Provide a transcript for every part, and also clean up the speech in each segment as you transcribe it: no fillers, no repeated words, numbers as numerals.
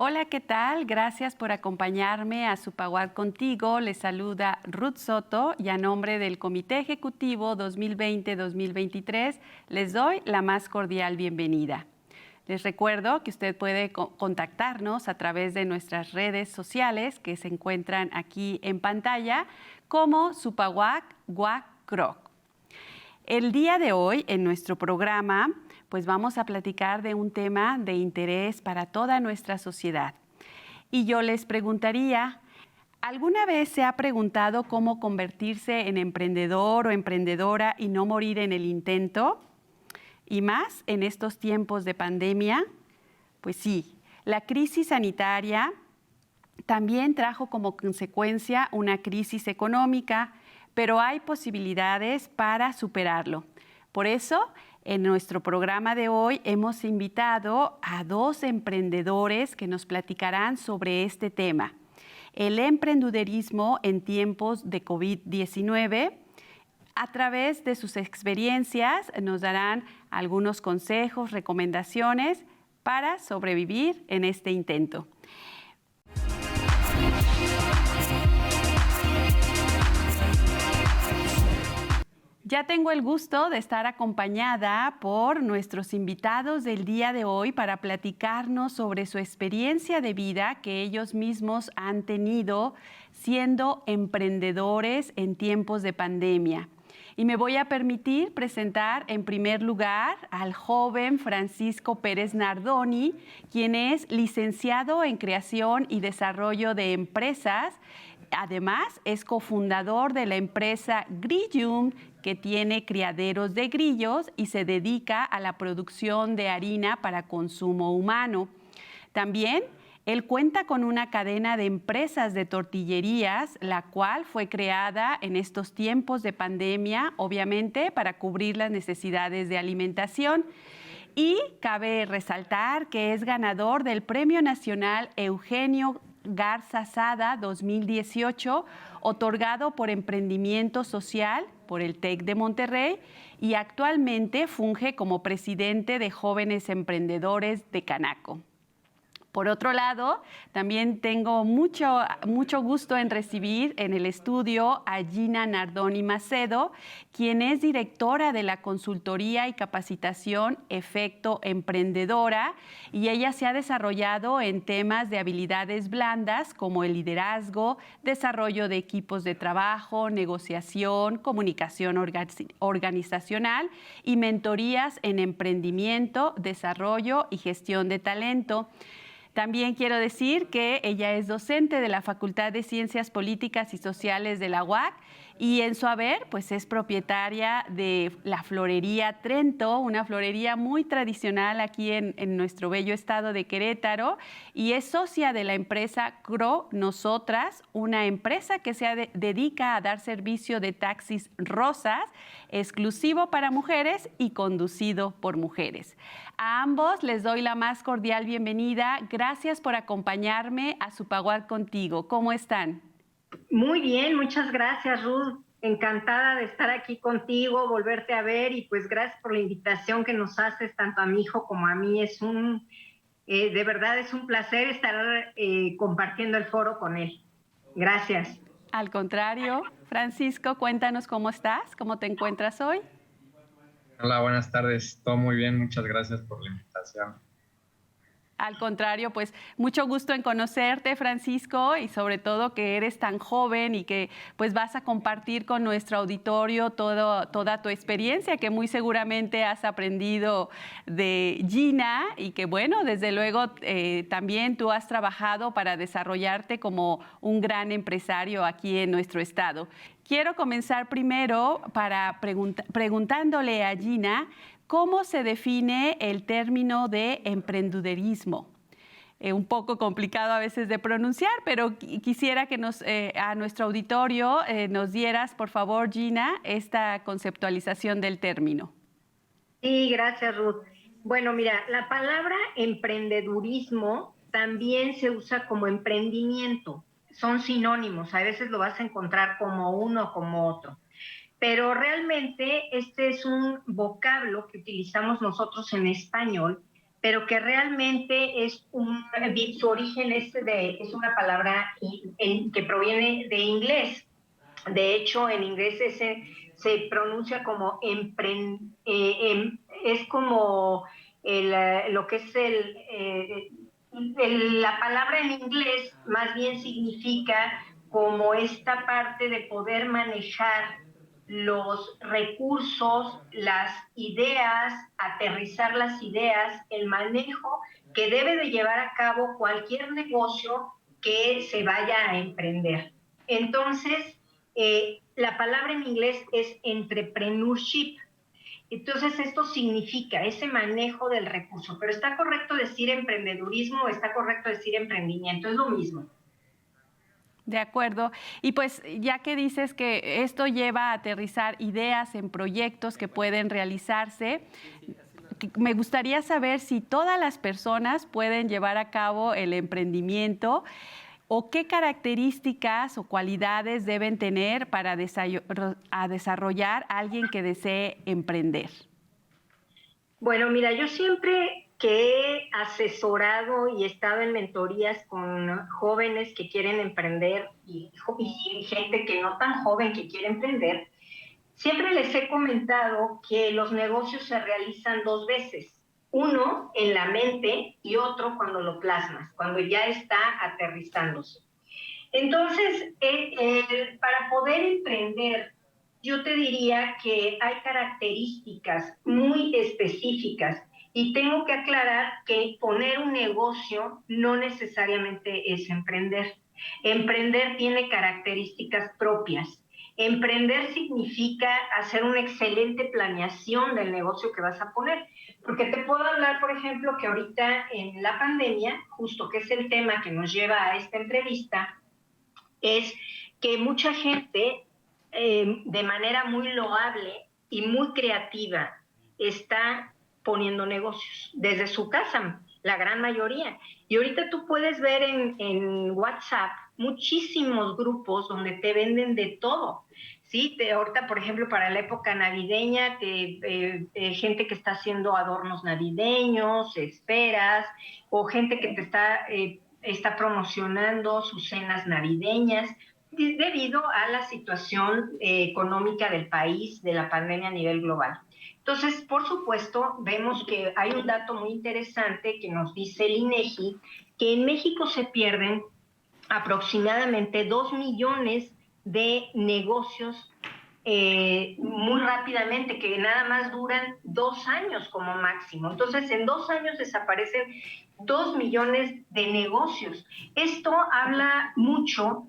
Hola, ¿qué tal? Gracias por acompañarme a Supaguar Contigo. Les saluda Ruth Soto y a nombre del Comité Ejecutivo 2020-2023 les doy la más cordial bienvenida. Les recuerdo que usted puede contactarnos a través de nuestras redes sociales que se encuentran aquí en pantalla como Supaguac Guacroc. El día de hoy en nuestro programa pues vamos a platicar de un tema de interés para toda nuestra sociedad. Y yo les preguntaría, ¿alguna vez se ha preguntado cómo convertirse en emprendedor o emprendedora y no morir en el intento? Y más en estos tiempos de pandemia. Pues sí, la crisis sanitaria también trajo como consecuencia una crisis económica, pero hay posibilidades para superarlo. Por eso, en nuestro programa de hoy hemos invitado a dos emprendedores que nos platicarán sobre este tema. El emprendedurismo en tiempos de COVID-19. A través de sus experiencias nos darán algunos consejos, recomendaciones para sobrevivir en este intento. Ya tengo el gusto de estar acompañada por nuestros invitados del día de hoy para platicarnos sobre su experiencia de vida que ellos mismos han tenido siendo emprendedores en tiempos de pandemia. Y me voy a permitir presentar en primer lugar al joven Francisco Pérez Nardoni, quien es licenciado en Creación y Desarrollo de Empresas. Además, es cofundador de la empresa Grillum, que tiene criaderos de grillos y se dedica a la producción de harina para consumo humano. También, él cuenta con una cadena de empresas de tortillerías, la cual fue creada en estos tiempos de pandemia, obviamente, para cubrir las necesidades de alimentación. Y cabe resaltar que es ganador del Premio Nacional Eugenio Garza Sada 2018, otorgado por Emprendimiento Social por el TEC de Monterrey, y actualmente funge como presidente de Jóvenes Emprendedores de Canaco. Por otro lado, también tengo mucho gusto en recibir en el estudio a Gina Nardoni Macedo, quien es directora de la consultoría y capacitación Efecto Emprendedora, y ella se ha desarrollado en temas de habilidades blandas como el liderazgo, desarrollo de equipos de trabajo, negociación, comunicación organizacional y mentorías en emprendimiento, desarrollo y gestión de talento. También quiero decir que ella es docente de la Facultad de Ciencias Políticas y Sociales de la UAC y en su haber, pues es propietaria de la Florería Trento, una florería muy tradicional aquí en nuestro bello estado de Querétaro, y es socia de la empresa CRO Nosotras, una empresa que se dedica a dar servicio de taxis rosas, exclusivo para mujeres y conducido por mujeres. A ambos les doy la más cordial bienvenida. Gracias por acompañarme a Supaguar Contigo. ¿Cómo están? Muy bien, muchas gracias, Ruth. Encantada de estar aquí contigo, volverte a ver y pues gracias por la invitación que nos haces tanto a mi hijo como a mí. De verdad es un placer estar compartiendo el foro con él. Gracias. Al contrario, Francisco, cuéntanos cómo estás, cómo te encuentras hoy. Hola, buenas tardes. Todo muy bien, muchas gracias por la invitación. Al contrario, pues mucho gusto en conocerte, Francisco, y sobre todo que eres tan joven y que pues vas a compartir con nuestro auditorio toda tu experiencia que muy seguramente has aprendido de Gina y que bueno, desde luego también tú has trabajado para desarrollarte como un gran empresario aquí en nuestro estado. Quiero comenzar primero preguntándole a Gina, ¿cómo se define el término de emprendedurismo? Un poco complicado a veces de pronunciar, pero quisiera que a nuestro auditorio nos dieras, por favor, Gina, esta conceptualización del término. Sí, gracias, Ruth. Bueno, mira, la palabra emprendedurismo también se usa como emprendimiento. Son sinónimos, a veces lo vas a encontrar como uno o como otro. Pero realmente este es un vocablo que utilizamos nosotros en español pero que realmente su origen es una palabra que proviene de inglés. De hecho, en inglés se pronuncia como es como lo que es la palabra en inglés más bien significa como esta parte de poder manejar los recursos, las ideas, aterrizar las ideas, el manejo que debe de llevar a cabo cualquier negocio que se vaya a emprender. Entonces, la palabra en inglés es entrepreneurship. Entonces, esto significa ese manejo del recurso. Pero ¿está correcto decir emprendedurismo o está correcto decir emprendimiento? Es lo mismo. De acuerdo. Y pues ya que dices que esto lleva a aterrizar ideas en proyectos que pueden realizarse, me gustaría saber si todas las personas pueden llevar a cabo el emprendimiento o qué características o cualidades deben tener para desarrollar a alguien que desee emprender. Bueno, mira, yo siempre que he asesorado y estado en mentorías con jóvenes que quieren emprender y gente que no tan joven que quiere emprender, siempre les he comentado que los negocios se realizan dos veces. Uno en la mente y otro cuando lo plasmas, cuando ya está aterrizándose. Entonces, para poder emprender, yo te diría que hay características muy específicas y tengo que aclarar que poner un negocio no necesariamente es emprender. Emprender tiene características propias. Emprender significa hacer una excelente planeación del negocio que vas a poner. Porque te puedo hablar, por ejemplo, que ahorita en la pandemia, justo que es el tema que nos lleva a esta entrevista, es que mucha gente de manera muy loable y muy creativa está poniendo negocios desde su casa, la gran mayoría. Y ahorita tú puedes ver en WhatsApp muchísimos grupos donde te venden de todo. Sí, ahorita, por ejemplo, para la época navideña, gente que está haciendo adornos navideños, esferas, o gente que te está promocionando sus cenas navideñas debido a la situación económica del país, de la pandemia a nivel global. Entonces, por supuesto, vemos que hay un dato muy interesante que nos dice el INEGI, que en México se pierden aproximadamente 2 millones de negocios muy rápidamente, que nada más duran 2 años como máximo. Entonces, en 2 años desaparecen 2 millones de negocios. Esto habla mucho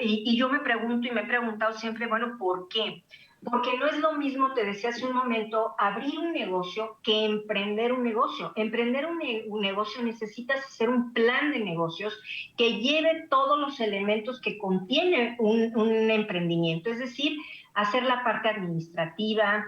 y yo me pregunto y me he preguntado siempre, bueno, ¿por qué? Porque no es lo mismo, te decía hace un momento, abrir un negocio que emprender un negocio. Emprender un negocio necesitas hacer un plan de negocios que lleve todos los elementos que contiene un emprendimiento, es decir, hacer la parte administrativa,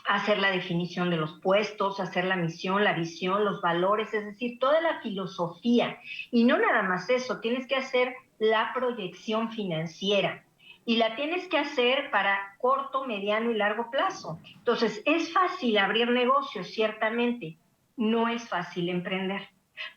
hacer la definición de los puestos, hacer la misión, la visión, los valores, es decir, toda la filosofía. Y no nada más eso, tienes que hacer la proyección financiera y la tienes que hacer para corto, mediano y largo plazo. Entonces, es fácil abrir negocios, ciertamente, no es fácil emprender.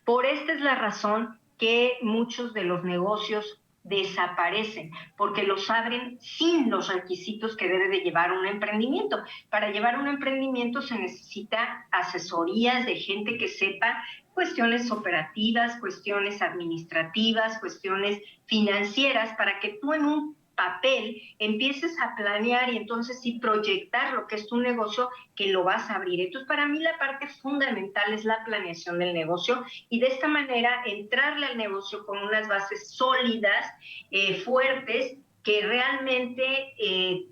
Por esta es la razón que muchos de los negocios desaparecen, porque los abren sin los requisitos que debe de llevar un emprendimiento. Para llevar un emprendimiento se necesita asesorías de gente que sepa cuestiones operativas, cuestiones administrativas, cuestiones financieras, para que tú en un papel empieces a planear y entonces sí proyectar lo que es tu negocio, que lo vas a abrir. Entonces, para mí la parte fundamental es la planeación del negocio y de esta manera entrarle al negocio con unas bases sólidas, fuertes, que realmente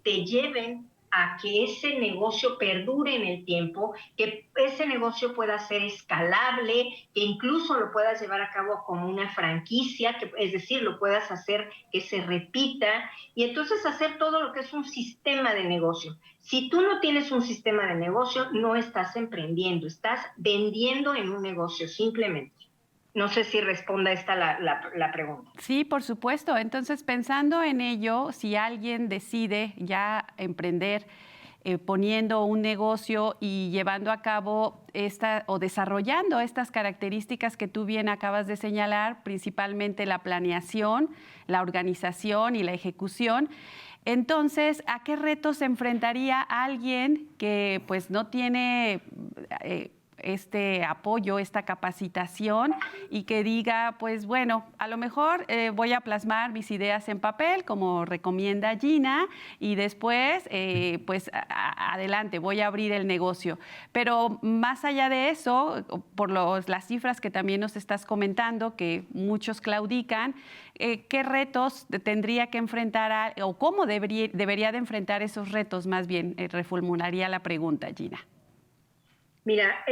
te lleven a que ese negocio perdure en el tiempo, que ese negocio pueda ser escalable, que incluso lo puedas llevar a cabo como una franquicia, es decir, lo puedas hacer que se repita y entonces hacer todo lo que es un sistema de negocio. Si tú no tienes un sistema de negocio, no estás emprendiendo, estás vendiendo en un negocio simplemente. No sé si responda esta la pregunta. Sí, por supuesto. Entonces, pensando en ello, si alguien decide ya emprender, poniendo un negocio y llevando a cabo o desarrollando estas características que tú bien acabas de señalar, principalmente la planeación, la organización y la ejecución. Entonces, ¿a qué retos se enfrentaría alguien que pues no tiene este apoyo, esta capacitación y que diga, pues bueno, a lo mejor voy a plasmar mis ideas en papel, como recomienda Gina, y después, pues adelante, voy a abrir el negocio? Pero más allá de eso, por las cifras que también nos estás comentando, que muchos claudican, ¿qué retos tendría que enfrentar o cómo debería de enfrentar esos retos? Más bien, reformularía la pregunta, Gina. Mira,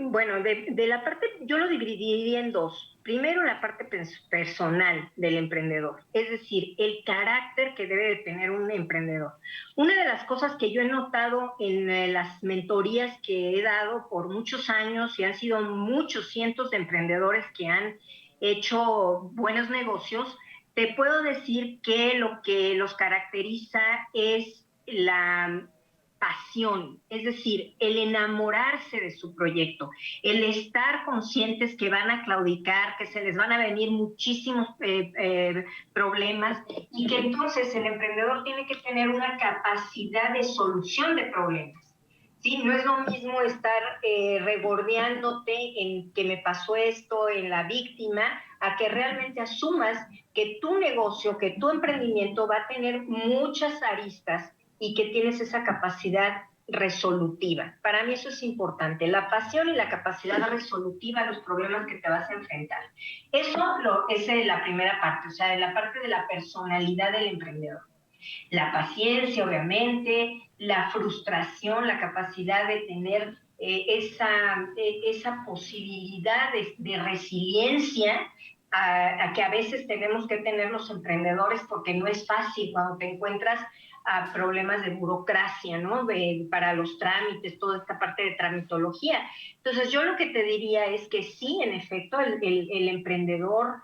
bueno, de la parte, yo lo dividiría en dos. Primero, la parte personal del emprendedor, es decir, el carácter que debe de tener un emprendedor. Una de las cosas que yo he notado en las mentorías que he dado por muchos años, y han sido muchos cientos de emprendedores que han hecho buenos negocios, te puedo decir que lo que los caracteriza es la pasión, es decir, el enamorarse de su proyecto, el estar conscientes que van a claudicar, que se les van a venir muchísimos problemas, y que entonces el emprendedor tiene que tener una capacidad de solución de problemas. Sí, no es lo mismo estar rebordeándote en que me pasó esto, en la víctima, a que realmente asumas que tu negocio, que tu emprendimiento va a tener muchas aristas y que tienes esa capacidad resolutiva. Para mí eso es importante, la pasión y la capacidad resolutiva a los problemas que te vas a enfrentar. Eso es la primera parte, o sea, de la parte de la personalidad del emprendedor. La paciencia, obviamente, la frustración, la capacidad de tener esa posibilidad de resiliencia a que a veces tenemos que tener los emprendedores, porque no es fácil cuando te encuentras a problemas de burocracia, ¿no? Para los trámites, toda esta parte de tramitología. Entonces, yo lo que te diría es que sí, en efecto, el emprendedor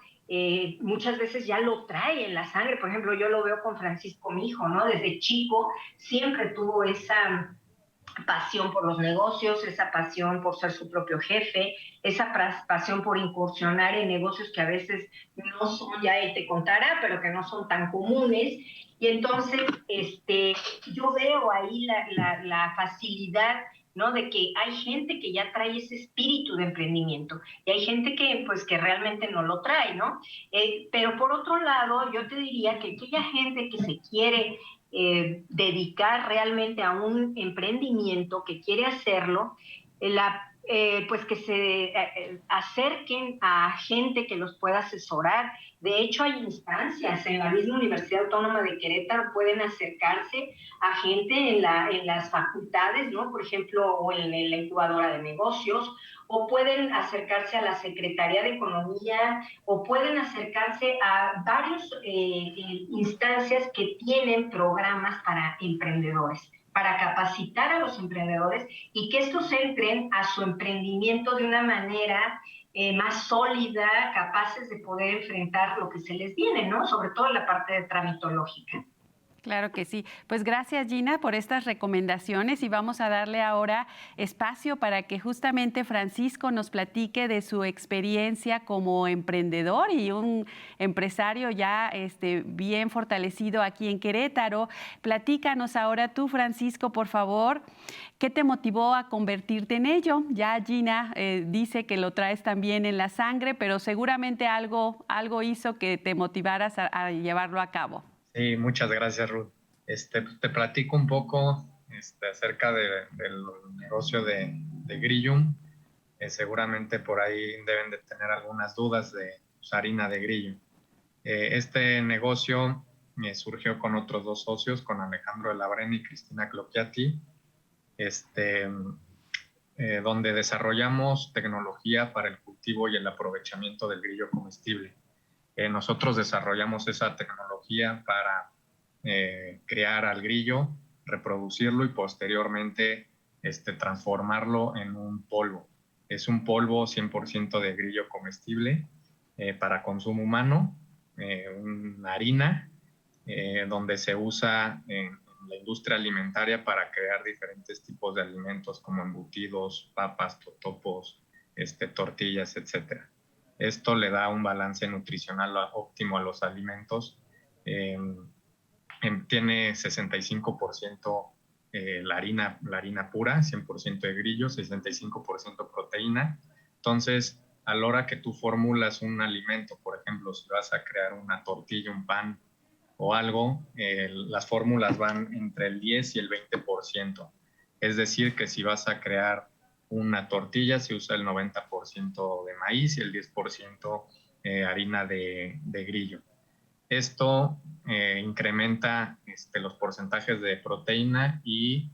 muchas veces ya lo trae en la sangre. Por ejemplo, yo lo veo con Francisco, mi hijo, ¿no? Desde chico siempre tuvo esa pasión por los negocios, esa pasión por ser su propio jefe, esa pasión por incursionar en negocios que a veces no son, ya él te contará, pero que no son tan comunes. Y entonces yo veo ahí la facilidad, ¿no? De que hay gente que ya trae ese espíritu de emprendimiento y hay gente que realmente no lo trae, ¿no? Pero por otro lado, yo te diría que aquella gente que se quiere dedicar realmente a un emprendimiento, que quiere hacerlo, pues que se acerquen a gente que los pueda asesorar. De hecho, hay instancias en la misma Universidad Autónoma de Querétaro, pueden acercarse a gente en las facultades, ¿no? Por ejemplo, o en la incubadora de negocios, o pueden acercarse a la Secretaría de Economía, o pueden acercarse a varias instancias que tienen programas para emprendedores, para capacitar a los emprendedores y que estos entren a su emprendimiento de una manera más sólida, capaces de poder enfrentar lo que se les viene, ¿no? Sobre todo en la parte de tramitológica. Claro que sí. Pues gracias, Gina, por estas recomendaciones, y vamos a darle ahora espacio para que justamente Francisco nos platique de su experiencia como emprendedor y un empresario ya bien fortalecido aquí en Querétaro. Platícanos ahora tú, Francisco, por favor, ¿qué te motivó a convertirte en ello? Ya Gina dice que lo traes también en la sangre, pero seguramente algo hizo que te motivaras a llevarlo a cabo. Sí, muchas gracias, Ruth. Te platico un poco acerca del negocio de Grillum. Seguramente por ahí deben de tener algunas dudas de harina de grillo. Este negocio surgió con otros dos socios, con Alejandro de la Brena y Cristina Clocchiati, donde desarrollamos tecnología para el cultivo y el aprovechamiento del grillo comestible. Nosotros desarrollamos esa tecnología para crear al grillo, reproducirlo y posteriormente transformarlo en un polvo. Es un polvo 100% de grillo comestible para consumo humano, una harina donde se usa en la industria alimentaria para crear diferentes tipos de alimentos como embutidos, papas, totopos, tortillas, etc. Esto le da un balance nutricional óptimo a los alimentos. Tiene 65% la harina pura, 100% de grillo, 65% proteína. Entonces, a la hora que tú formulas un alimento, por ejemplo, si vas a crear una tortilla, un pan o algo, las fórmulas van entre el 10 y el 20%. Es decir, que si vas a crear una tortilla, se usa el 90% de maíz y el 10% harina de grillo. Esto incrementa los porcentajes de proteína y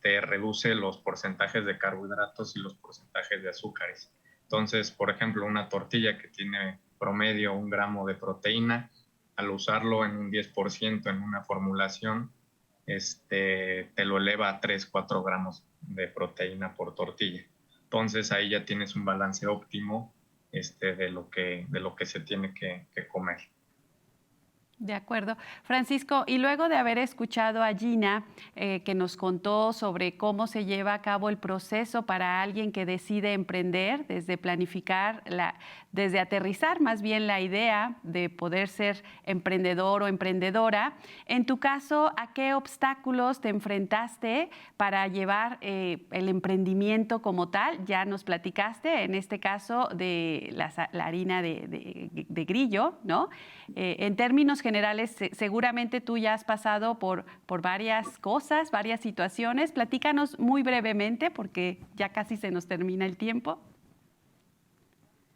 reduce los porcentajes de carbohidratos y los porcentajes de azúcares. Entonces, por ejemplo, una tortilla que tiene promedio 1 gramo de proteína, al usarlo en un 10% en una formulación, te lo eleva a 3-4 gramos de proteína por tortilla. Entonces, ahí ya tienes un balance óptimo de lo que se tiene que comer. De acuerdo. Francisco, y luego de haber escuchado a Gina, que nos contó sobre cómo se lleva a cabo el proceso para alguien que decide emprender, desde planificar, desde aterrizar más bien la idea de poder ser emprendedor o emprendedora, en tu caso, ¿a qué obstáculos te enfrentaste para llevar el emprendimiento como tal? Ya nos platicaste, en este caso, de la harina de grillo, ¿no? En términos generales, seguramente tú ya has pasado por varias cosas, varias situaciones. Platícanos muy brevemente, porque ya casi se nos termina el tiempo.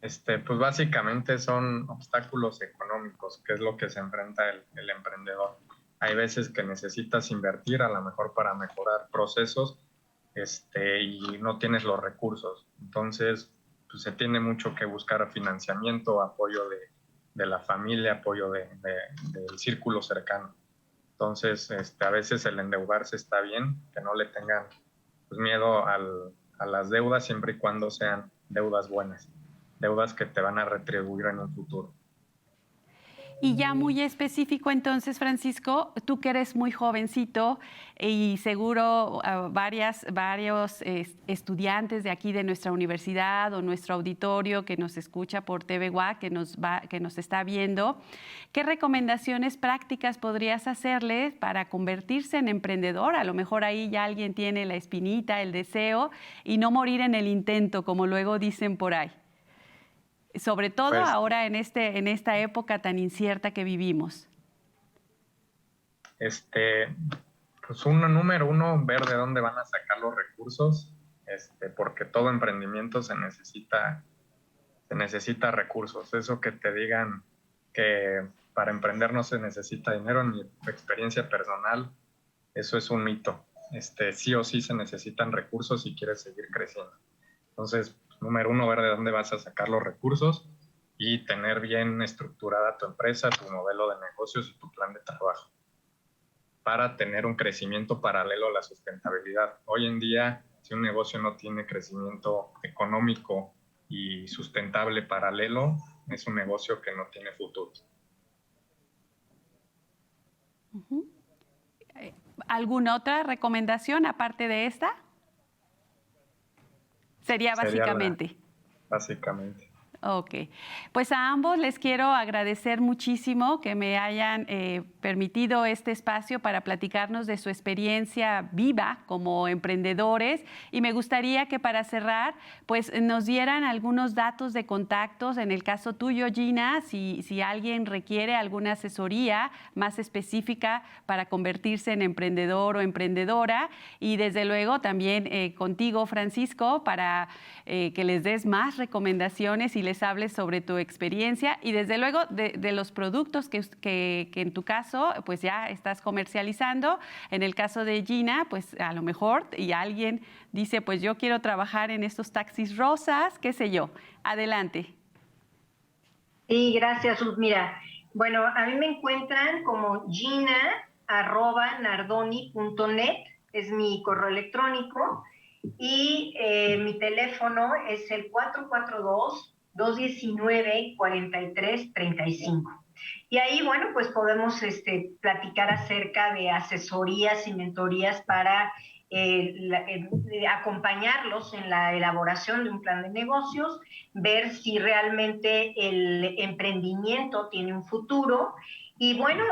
Pues básicamente son obstáculos económicos, que es lo que se enfrenta el emprendedor. Hay veces que necesitas invertir a lo mejor para mejorar procesos y no tienes los recursos. Entonces, pues, se tiene mucho que buscar financiamiento, apoyo de la familia, apoyo del círculo cercano. Entonces, a veces el endeudarse está bien, que no le tengan pues, miedo a las deudas siempre y cuando sean deudas buenas, deudas que te van a retribuir en un futuro. Y ya muy específico entonces, Francisco, tú que eres muy jovencito y seguro varios estudiantes de aquí de nuestra universidad o nuestro auditorio que nos escucha por TV WAC, que nos está viendo, ¿qué recomendaciones prácticas podrías hacerle para convertirse en emprendedor? A lo mejor ahí ya alguien tiene la espinita, el deseo y no morir en el intento, como luego dicen por ahí. Sobre todo Pues, ahora en esta época tan incierta que vivimos. Pues número uno, ver de dónde van a sacar los recursos, porque todo emprendimiento se necesita recursos. Eso que te digan que para emprender no se necesita dinero, en mi experiencia personal, eso es un mito. Sí o sí se necesitan recursos si quieres seguir creciendo. Entonces, número uno, ver de dónde vas a sacar los recursos y tener bien estructurada tu empresa, tu modelo de negocios y tu plan de trabajo para tener un crecimiento paralelo a la sustentabilidad. Hoy en día, si un negocio no tiene crecimiento económico y sustentable paralelo, es un negocio que no tiene futuro. ¿Alguna otra recomendación aparte de esta? Sería básicamente. Básicamente. Ok, pues a ambos les quiero agradecer muchísimo que me hayan permitido este espacio para platicarnos de su experiencia viva como emprendedores y me gustaría que para cerrar pues nos dieran algunos datos de contactos, en el caso tuyo Gina, si alguien requiere alguna asesoría más específica para convertirse en emprendedor o emprendedora y desde luego también contigo Francisco para que les des más recomendaciones y les hables sobre tu experiencia y desde luego de los productos que en tu caso pues ya estás comercializando. En el caso de Gina, pues a lo mejor y alguien dice pues yo quiero trabajar en estos taxis rosas, qué sé yo. Adelante. Sí, gracias Ruth. Mira, bueno, a mí me encuentran como gina@nardoni.net, es mi correo electrónico. Y mi teléfono es el 442-219-4335. Y ahí, bueno, pues podemos platicar acerca de asesorías y mentorías para acompañarlos en la elaboración de un plan de negocios, ver si realmente el emprendimiento tiene un futuro. Y bueno,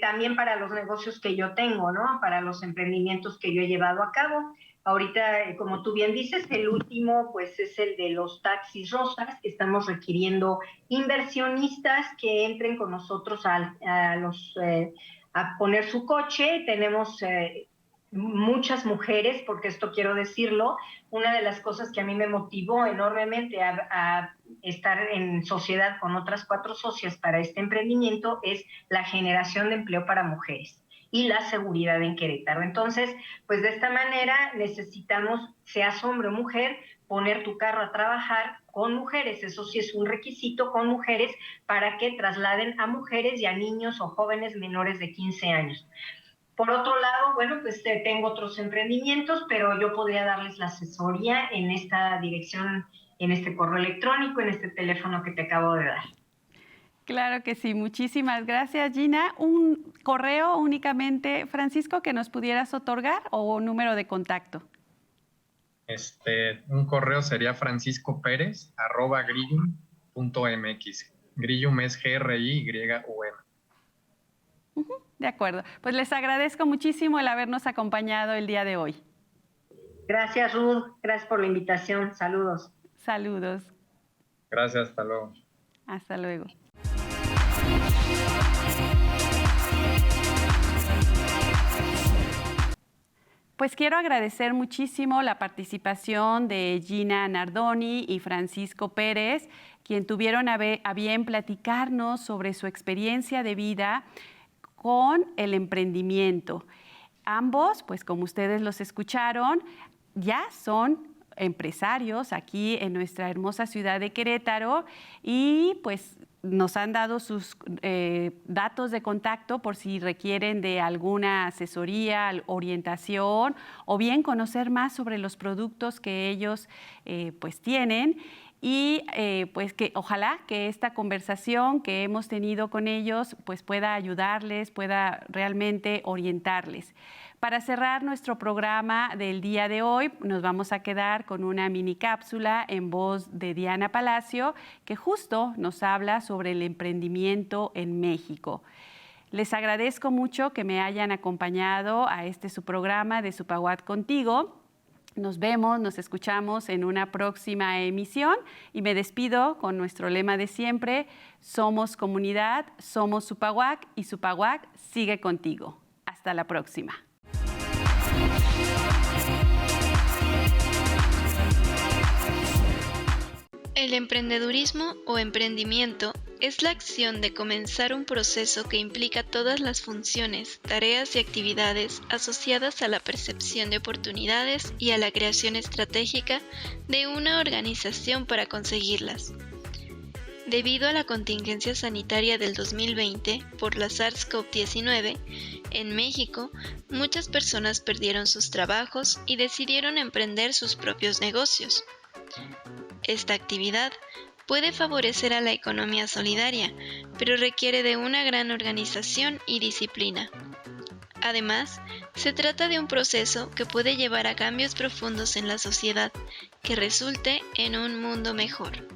también para los negocios que yo tengo, ¿no? Para los emprendimientos que yo he llevado a cabo. Ahorita, como tú bien dices, el último pues es el de los taxis rosas, que estamos requiriendo inversionistas que entren con nosotros a poner su coche. Tenemos muchas mujeres, porque esto quiero decirlo, una de las cosas que a mí me motivó enormemente a estar en sociedad con otras 4 socias para este emprendimiento es la generación de empleo para mujeres y la seguridad en Querétaro. Entonces, pues de esta manera necesitamos, seas hombre o mujer, poner tu carro a trabajar con mujeres. Eso sí es un requisito, con mujeres, para que trasladen a mujeres y a niños o jóvenes menores de 15 años. Por otro lado, bueno, pues tengo otros emprendimientos, pero yo podría darles la asesoría en esta dirección, en este correo electrónico, en este teléfono que te acabo de dar. Claro que sí, muchísimas gracias, Gina. ¿Un correo únicamente, Francisco, que nos pudieras otorgar o un número de contacto? Un correo sería franciscopérez@grillum.mx. Grillum es GRIYUM. De acuerdo. Pues les agradezco muchísimo el habernos acompañado el día de hoy. Gracias, Ruth. Gracias por la invitación. Saludos. Saludos. Gracias, hasta luego. Hasta luego. Pues quiero agradecer muchísimo la participación de Gina Nardoni y Francisco Pérez, quien tuvieron a bien platicarnos sobre su experiencia de vida con el emprendimiento. Ambos, pues como ustedes los escucharon, ya son empresarios aquí en nuestra hermosa ciudad de Querétaro y pues nos han dado sus datos de contacto por si requieren de alguna asesoría, orientación o bien conocer más sobre los productos que ellos pues tienen. Y pues que ojalá que esta conversación que hemos tenido con ellos pues pueda ayudarles, pueda realmente orientarles. Para cerrar nuestro programa del día de hoy, nos vamos a quedar con una mini cápsula en voz de Diana Palacio, que justo nos habla sobre el emprendimiento en México. Les agradezco mucho que me hayan acompañado a su programa de Supaguat Contigo. Nos vemos, nos escuchamos en una próxima emisión y me despido con nuestro lema de siempre: somos comunidad, somos Supaguac y Supaguac sigue contigo. Hasta la próxima. El emprendedurismo o emprendimiento es la acción de comenzar un proceso que implica todas las funciones, tareas y actividades asociadas a la percepción de oportunidades y a la creación estratégica de una organización para conseguirlas. Debido a la contingencia sanitaria del 2020 por la SARS-CoV-19, en México, muchas personas perdieron sus trabajos y decidieron emprender sus propios negocios. Esta actividad puede favorecer a la economía solidaria, pero requiere de una gran organización y disciplina. Además, se trata de un proceso que puede llevar a cambios profundos en la sociedad, que resulte en un mundo mejor.